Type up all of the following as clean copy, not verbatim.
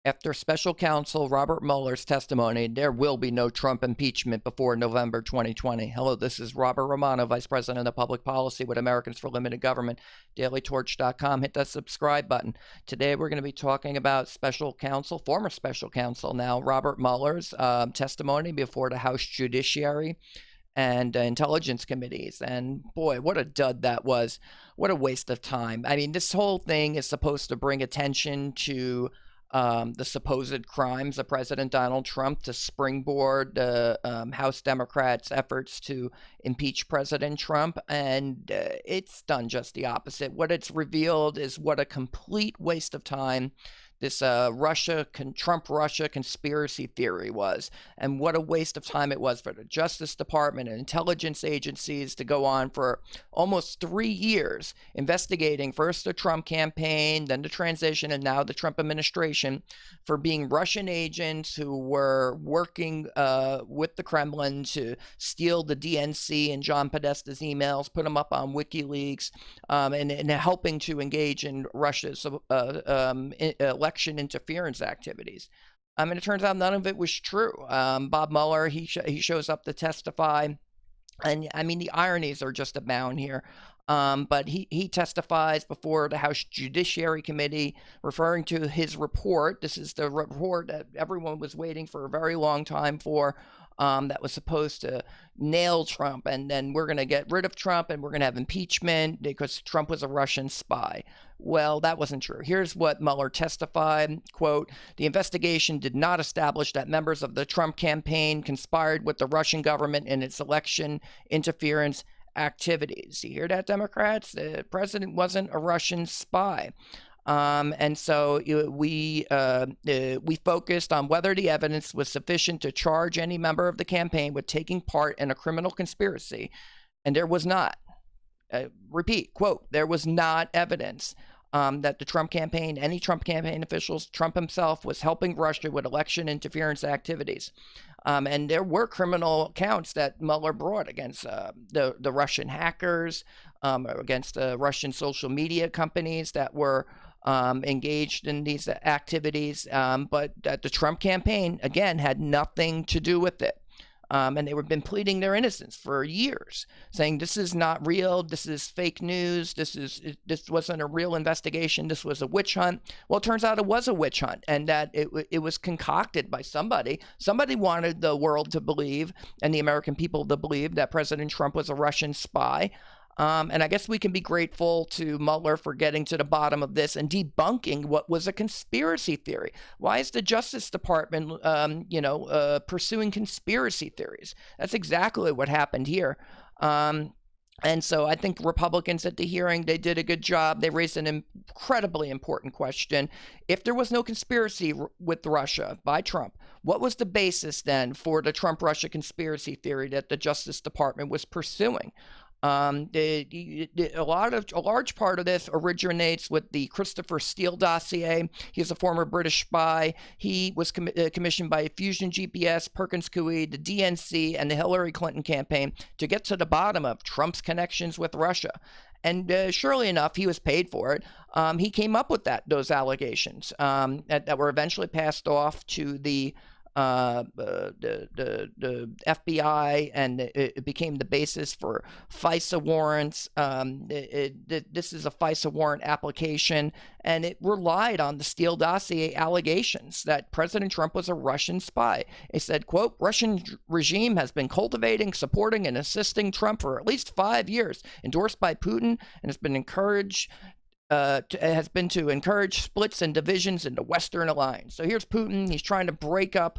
After special counsel Robert Mueller's testimony, there will be no Trump impeachment before November 2020. Hello, this is Robert Romano, Vice President of Public Policy with Americans for Limited Government, dailytorch.com. Hit that subscribe button. Today, we're going to be talking about special counsel, former special counsel now, Robert Mueller's testimony before the House Judiciary and intelligence committees. And boy, what a dud that was. What a waste of time. I mean, this whole thing is supposed to bring attention to the supposed crimes of President Donald Trump to springboard the House Democrats' efforts to impeach President Trump, and it's done just the opposite. What it's revealed is what a complete waste of time this Trump-Russia conspiracy theory was, and what a waste of time it was for the Justice Department and intelligence agencies to go on for almost 3 years investigating first the Trump campaign, then the transition, and now the Trump administration for being Russian agents who were working with the Kremlin to steal the DNC and John Podesta's emails, put them up on WikiLeaks, and helping to engage in Russia's election interference activities. And it turns out none of it was true. Bob Mueller, he shows up to testify, and I mean the ironies are just abound here. But he testifies before the House Judiciary Committee, referring to his report. This is the report that everyone was waiting for a very long time for. That was supposed to nail Trump, and then we're going to get rid of Trump, and we're going to have impeachment because Trump was a Russian spy. Well, that wasn't true. Here's what Mueller testified, quote, "The investigation did not establish that members of the Trump campaign conspired with the Russian government in its election interference activities." You hear that, Democrats? The president wasn't a Russian spy. And so we focused on whether the evidence was sufficient to charge any member of the campaign with taking part in a criminal conspiracy, and there was not. Repeat, quote, "There was not evidence that the Trump campaign, any Trump campaign officials, Trump himself, was helping Russia with election interference activities." And there were criminal counts that Mueller brought against the Russian hackers, against the Russian social media companies that were engaged in these activities, but that the Trump campaign, again, had nothing to do with it. And they have been pleading their innocence for years, saying this is not real, this is fake news, this wasn't a real investigation, this was a witch hunt. Well, it turns out it was a witch hunt, and that it was concocted by somebody. Somebody wanted the world to believe, and the American people to believe, that President Trump was a Russian spy. And I guess we can be grateful to Mueller for getting to the bottom of this and debunking what was a conspiracy theory. Why is the Justice Department, pursuing conspiracy theories? That's exactly what happened here. And so I think Republicans at the hearing, they did a good job. They raised an incredibly important question. If there was no conspiracy with Russia by Trump, what was the basis then for the Trump-Russia conspiracy theory that the Justice Department was pursuing? A large part of this originates with the Christopher Steele dossier. He's a former British spy. He was commissioned by Fusion GPS, Perkins Coie, the DNC, and the Hillary Clinton campaign to get to the bottom of Trump's connections with Russia. And surely enough, he was paid for it. He came up with those allegations that were eventually passed off to the FBI, and it became the basis for FISA warrants. This is a FISA warrant application, and it relied on the Steele dossier allegations that President Trump was a Russian spy. It said, quote, "Russian regime has been cultivating, supporting, and assisting Trump for at least 5 years, endorsed by Putin, and has been to encourage splits and divisions in the Western alliance." So here's Putin. He's trying to break up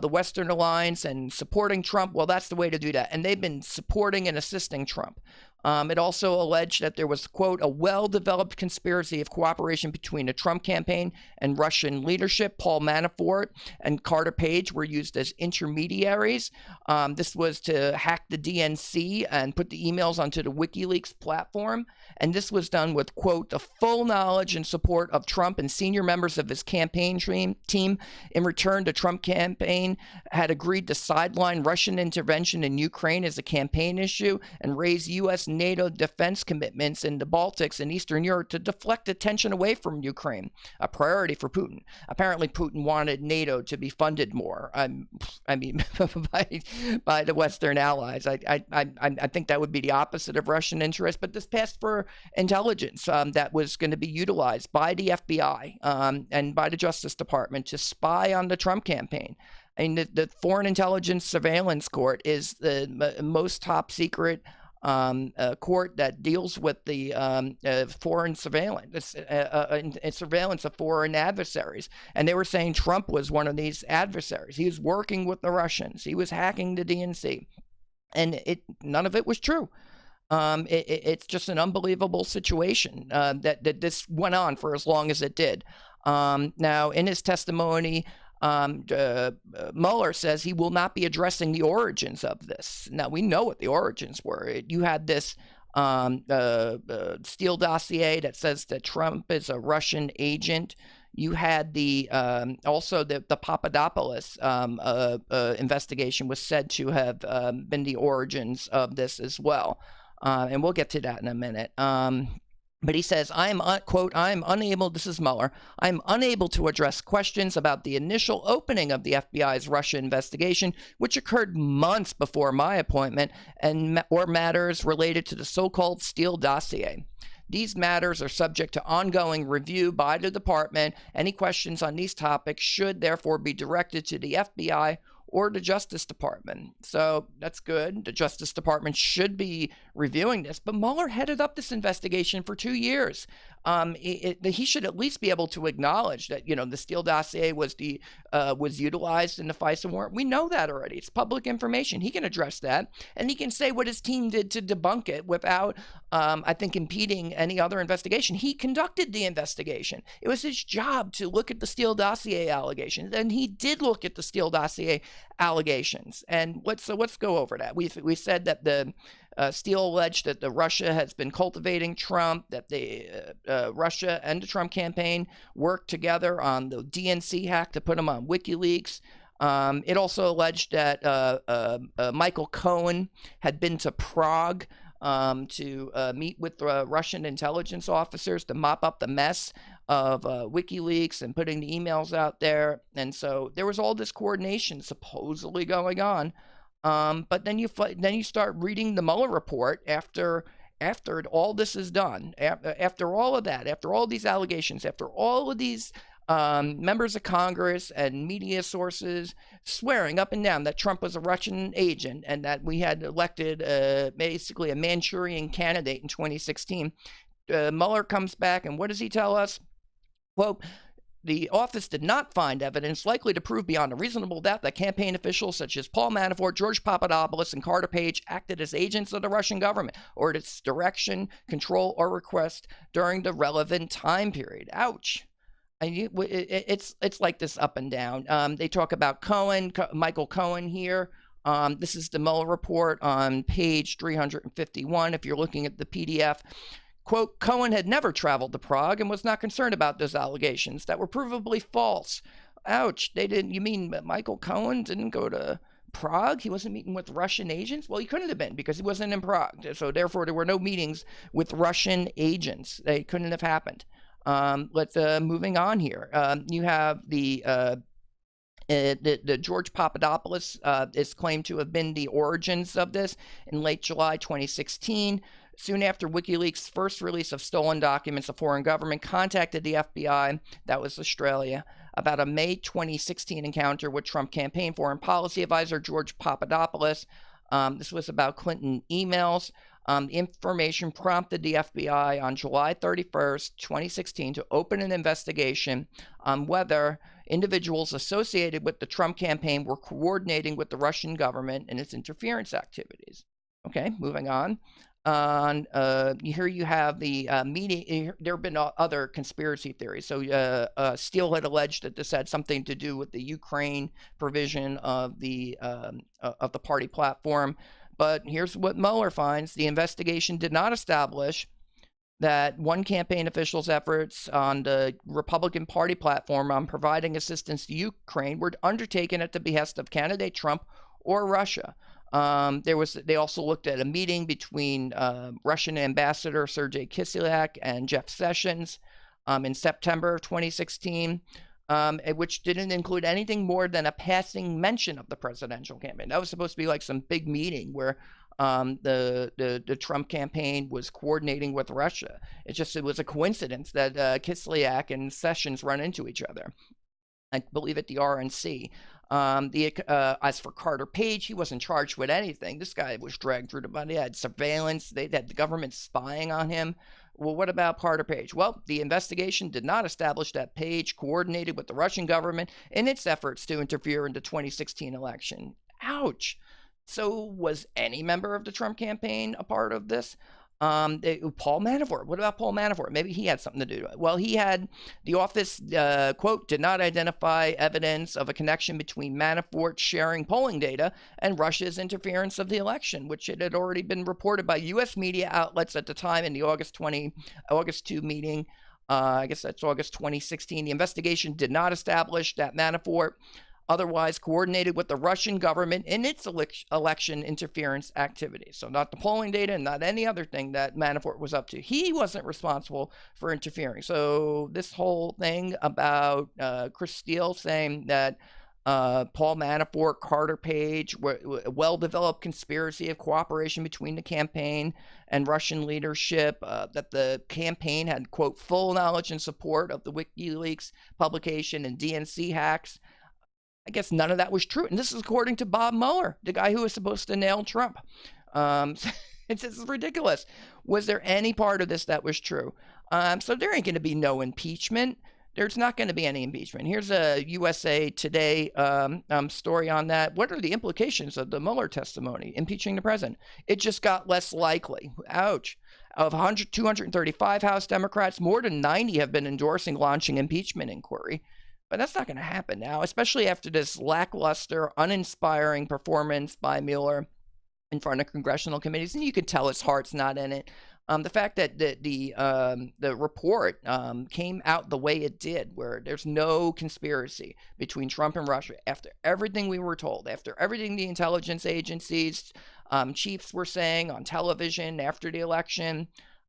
the Western alliance and supporting Trump. Well, that's the way to do that. And they've been supporting and assisting Trump. It also alleged that there was, quote, "a well-developed conspiracy of cooperation between the Trump campaign and Russian leadership. Paul Manafort and Carter Page were used as intermediaries." This was to hack the DNC and put the emails onto the WikiLeaks platform. And this was done with, quote, "the full knowledge and support of Trump and senior members of his campaign team. In return, the Trump campaign campaign had agreed to sideline Russian intervention in Ukraine as a campaign issue and raise U.S. NATO defense commitments in the Baltics and Eastern Europe to deflect attention away from Ukraine, a priority for Putin. Apparently, Putin wanted NATO to be funded more. I mean, by the Western allies. I think that would be the opposite of Russian interest. But this passed for intelligence that was going to be utilized by the FBI and by the Justice Department to spy on the Trump campaign. I mean, the Foreign Intelligence Surveillance Court is the most top secret court that deals with the foreign surveillance, surveillance of foreign adversaries. And they were saying Trump was one of these adversaries. He was working with the Russians. He was hacking the DNC. And none of it was true. It's just an unbelievable situation that this went on for as long as it did. Now, in his testimony, Mueller says he will not be addressing the origins of this. Now, we know what the origins were. You had this Steele dossier that says that Trump is a Russian agent. You had also the Papadopolis investigation was said to have been the origins of this as well. And we'll get to that in a minute. But he says, quote, I'm unable, this is Mueller, I'm unable to address questions about the initial opening of the FBI's Russia investigation, which occurred months before my appointment, or matters related to the so-called Steele dossier. These matters are subject to ongoing review by the department. Any questions on these topics should therefore be directed to the FBI or the Justice Department. So that's good. The Justice Department should be reviewing this, but Mueller headed up this investigation for 2 years. He should at least be able to acknowledge that, the Steele dossier was utilized in the FISA warrant. We know that already. It's public information. He can address that, and he can say what his team did to debunk it without, I think, impeding any other investigation. He conducted the investigation. It was his job to look at the Steele dossier allegations, and he did look at the Steele dossier allegations. And let's go over that. We said that the Steele alleged that Russia has been cultivating Trump, that Russia and the Trump campaign worked together on the DNC hack to put him on WikiLeaks. It also alleged that Michael Cohen had been to Prague to meet with Russian intelligence officers to mop up the mess of WikiLeaks and putting the emails out there. And so there was all this coordination supposedly going on. But then you start reading the Mueller report after all this is done, after all of that, after all these allegations, after all of these members of Congress and media sources swearing up and down that Trump was a Russian agent and that we had elected basically a Manchurian candidate in 2016. Mueller comes back, and what does he tell us? Quote, the office did not find evidence likely to prove beyond a reasonable doubt that campaign officials such as Paul Manafort, George Papadopoulos, and Carter Page acted as agents of the Russian government or at its direction, control, or request during the relevant time period. Ouch. It's like this up and down. They talk about Michael Cohen here. This is the Mueller report on page 351 if you're looking at the PDF. Quote, Cohen had never traveled to Prague and was not concerned about those allegations that were provably false. Ouch. You mean Michael Cohen didn't go to Prague? He wasn't meeting with Russian agents? Well, he couldn't have been because he wasn't in Prague. So therefore, there were no meetings with Russian agents. They couldn't have happened. Let's moving on here. You have the George Papadopoulos is claimed to have been the origins of this in late July 2016. Soon after WikiLeaks' first release of stolen documents, a foreign government contacted the FBI, that was Australia, about a May 2016 encounter with Trump campaign foreign policy advisor George Papadopoulos. This was about Clinton emails. The information prompted the FBI on July 31st, 2016 to open an investigation on whether individuals associated with the Trump campaign were coordinating with the Russian government in its interference activities. Okay, moving on. Here you have the media. There have been other conspiracy theories. So Steele had alleged that this had something to do with the Ukraine provision of the party platform. But here's what Mueller finds. The investigation did not establish that one campaign official's efforts on the Republican Party platform on providing assistance to Ukraine were undertaken at the behest of candidate Trump or Russia. They also looked at a meeting between Russian Ambassador Sergei Kislyak and Jeff Sessions in September of 2016, which didn't include anything more than a passing mention of the presidential campaign. That was supposed to be like some big meeting where the Trump campaign was coordinating with Russia. It was a coincidence that Kislyak and Sessions run into each other, I believe, at the RNC. As for Carter Page, he wasn't charged with anything. This guy was dragged through the mud. He had surveillance. They had the government spying on him. Well, what about Carter Page? Well, the investigation did not establish that Page coordinated with the Russian government in its efforts to interfere in the 2016 election. Ouch. So was any member of the Trump campaign a part of this? Paul Manafort. What about Paul Manafort? Maybe he had something to do with it. Well, the office, quote, did not identify evidence of a connection between Manafort sharing polling data and Russia's interference of the election, which it had already been reported by U.S. media outlets at the time in the August 2 meeting. I guess that's August 2016. The investigation did not establish that Manafort otherwise coordinated with the Russian government in its election interference activities. So not the polling data and not any other thing that Manafort was up to. He wasn't responsible for interfering. So this whole thing about Chris Steele saying that Paul Manafort, Carter Page, a well-developed conspiracy of cooperation between the campaign and Russian leadership, that the campaign had, quote, full knowledge and support of the WikiLeaks publication and DNC hacks. I guess none of that was true. And this is according to Bob Mueller, the guy who was supposed to nail Trump. It's ridiculous. Was there any part of this that was true? So there ain't going to be no impeachment. There's not going to be any impeachment. Here's a USA Today story on that. What are the implications of the Mueller testimony, impeaching the president? It just got less likely. Ouch. Of 235 House Democrats, more than 90 have been endorsing launching impeachment inquiry. But that's not going to happen now, especially after this lackluster, uninspiring performance by Mueller in front of congressional committees. And you could tell his heart's not in it. The fact that the report came out the way it did, where there's no conspiracy between Trump and Russia, after everything we were told, after everything the intelligence agencies chiefs were saying on television after the election,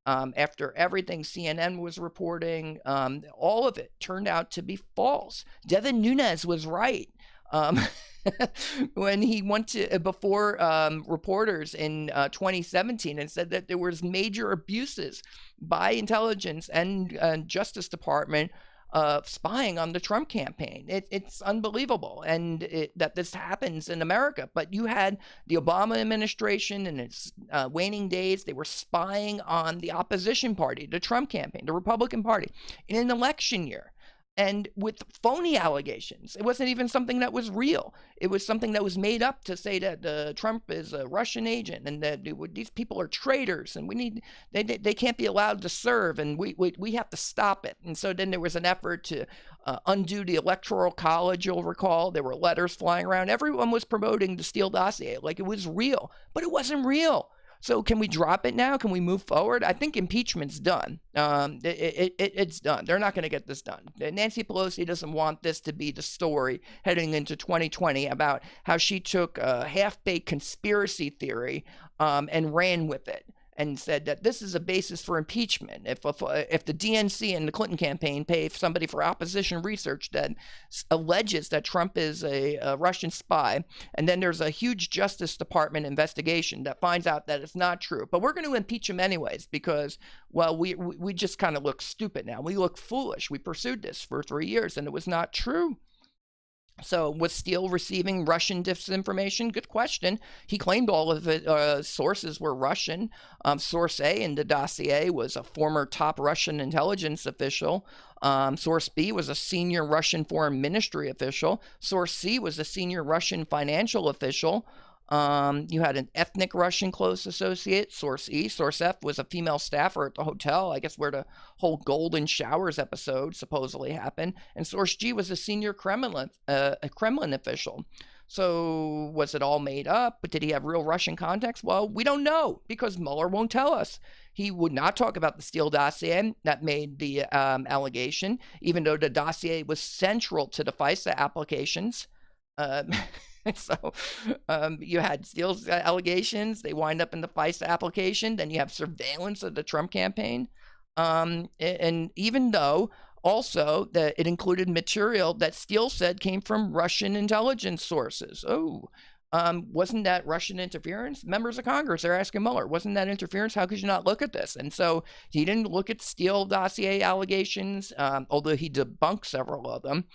after everything CNN was reporting, all of it turned out to be false. Devin Nunes was right. When he went to before reporters in 2017 and said that there was major abuses by intelligence and Justice Department spying on the Trump campaign. It's unbelievable, and that this happens in America. But you had the Obama administration in its waning days. They were spying on the opposition party, the Trump campaign, the Republican Party, in an election year. And with phony allegations. It wasn't even something that was real. It was something that was made up to say that Trump is a Russian agent and that these people are traitors and they can't be allowed to serve, and we have to stop it. And so then there was an effort to undo the Electoral College. You'll recall there were letters flying around. Everyone was promoting the Steele dossier like it was real, but it wasn't real. So can we drop it now? Can we move forward? I think impeachment's done. It's done. They're not going to get this done. Nancy Pelosi doesn't want this to be the story heading into 2020 about how she took a half-baked conspiracy theory and ran with it and said that this is a basis for impeachment. If the DNC and the Clinton campaign pay somebody for opposition research that alleges that Trump is a Russian spy, and then there's a huge Justice Department investigation that finds out that it's not true, but we're going to impeach him anyways because, well, we just kind of look stupid now. We look foolish. We pursued this for 3 years, and it was not true. So was Steele receiving Russian disinformation? Good question. He claimed all of it. Sources were Russian. Source A in the dossier was a former top Russian intelligence official. Source B was a senior Russian foreign ministry official. Source C was a senior Russian financial official. You had an ethnic Russian close associate, Source E. Source F was a female staffer at the hotel, I guess where the whole Golden Showers episode supposedly happened. And Source G was a senior Kremlin official. So was it all made up? But did he have real Russian contacts? Well, we don't know because Mueller won't tell us. He would not talk about the Steele dossier that made the allegation, even though the dossier was central to the FISA applications. So you had Steele's allegations. They wind up in the FISA application. Then you have surveillance of the Trump campaign. And even though also that it included material that Steele said came from Russian intelligence sources. Wasn't that Russian interference? Members of Congress are asking Mueller, wasn't that interference? How could you not look at this? And so he didn't look at Steele dossier allegations, although he debunked several of them.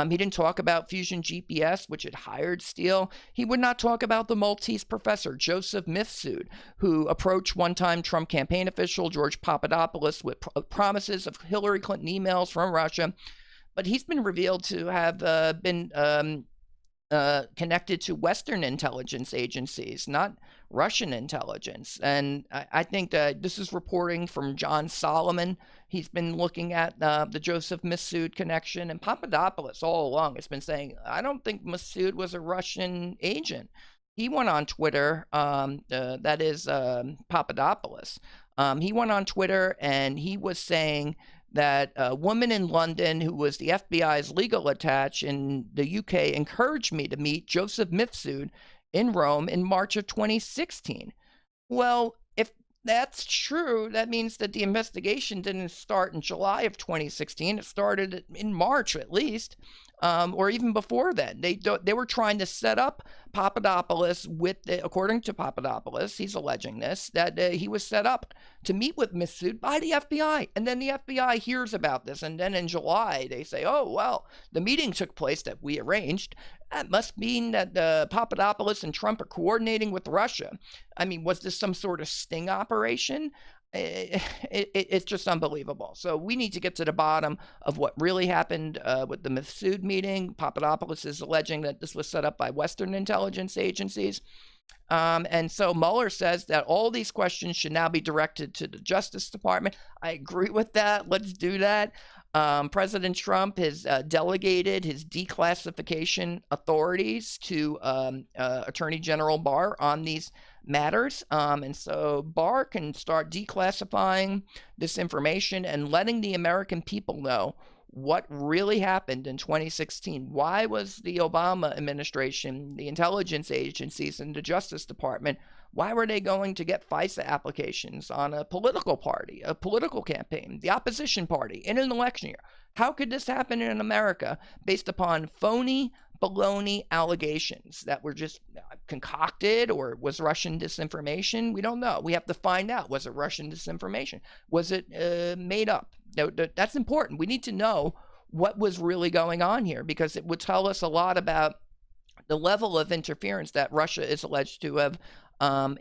He didn't talk about Fusion GPS, which had hired Steele. He would not talk about the Maltese professor, Joseph Mifsud, who approached one-time Trump campaign official George Papadopolis with promises of Hillary Clinton emails from Russia. But he's been revealed to have been connected to Western intelligence agencies, not Russian intelligence. And I think that this is reporting from John Solomon. He's been looking at the Joseph Mifsud connection, and Papadopoulos all along has been saying, I don't think Mifsud was a Russian agent. He went on Twitter, that is Papadopoulos. He went on Twitter and he was saying that a woman in London who was the FBI's legal attaché in the UK encouraged me to meet Joseph Mifsud in Rome in March of 2016. Well, if that's true, that means that the investigation didn't start in July of 2016. It started in March at least, or even before then. They were trying to set up Papadopoulos with, according to Papadopoulos, he's alleging this, that he was set up to meet with Mifsud by the FBI. And then the FBI hears about this. And then in July, they say, oh, well, the meeting took place that we arranged. That must mean that Papadopoulos and Trump are coordinating with Russia. I mean, was this some sort of sting operation? It's just unbelievable. So we need to get to the bottom of what really happened with the Mifsud meeting. Papadopoulos is alleging that this was set up by Western intelligence agencies. And so Mueller says that all these questions should now be directed to the Justice Department. I agree with that. Let's do that. President Trump has delegated his declassification authorities to Attorney General Barr on these matters. And so Barr can start declassifying this information and letting the American people know what really happened in 2016. Why was the Obama administration, the intelligence agencies, and the Justice Department, why were they going to get FISA applications on a political party, a political campaign, the opposition party, in an election year? How could this happen in America based upon phony, baloney allegations that were just concocted, or was Russian disinformation? We don't know. We have to find out. Was it Russian disinformation? Was it made up? That's important. We need to know what was really going on here, because it would tell us a lot about the level of interference that Russia is alleged to have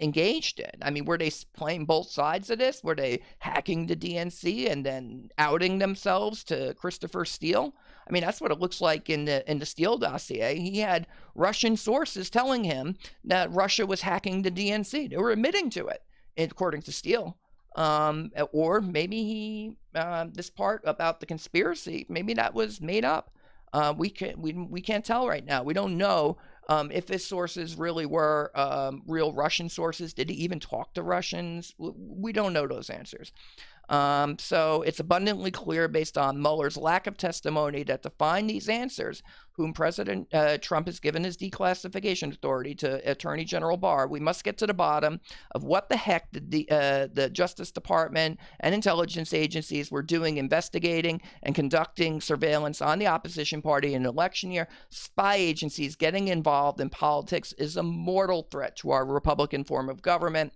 engaged in. I mean, were they playing both sides of this? Were they hacking the DNC and then outing themselves to Christopher Steele? I mean, that's what it looks like in the Steele dossier. He had Russian sources telling him that Russia was hacking the DNC. They were admitting to it, according to Steele. Or maybe this part about the conspiracy, maybe that was made up. We can't tell right now. We don't know if his sources really were real Russian sources. Did he even talk to Russians? We don't know those answers. So it's abundantly clear, based on Mueller's lack of testimony, that to find these answers, whom President Trump has given his declassification authority to Attorney General Barr, we must get to the bottom of what the heck the Justice Department and intelligence agencies were doing, investigating and conducting surveillance on the opposition party in an election year. Spy agencies getting involved in politics is a mortal threat to our Republican form of government.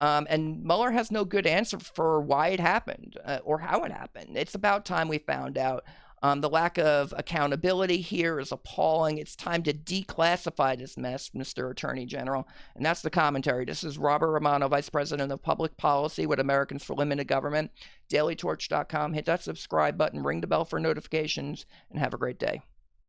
And Mueller has no good answer for why it happened or how it happened. It's about time we found out. The lack of accountability here is appalling. It's time to declassify this mess, Mr. Attorney General. And that's the commentary. This is Robert Romano, Vice President of Public Policy with Americans for Limited Government. DailyTorch.com. Hit that subscribe button, ring the bell for notifications, and have a great day.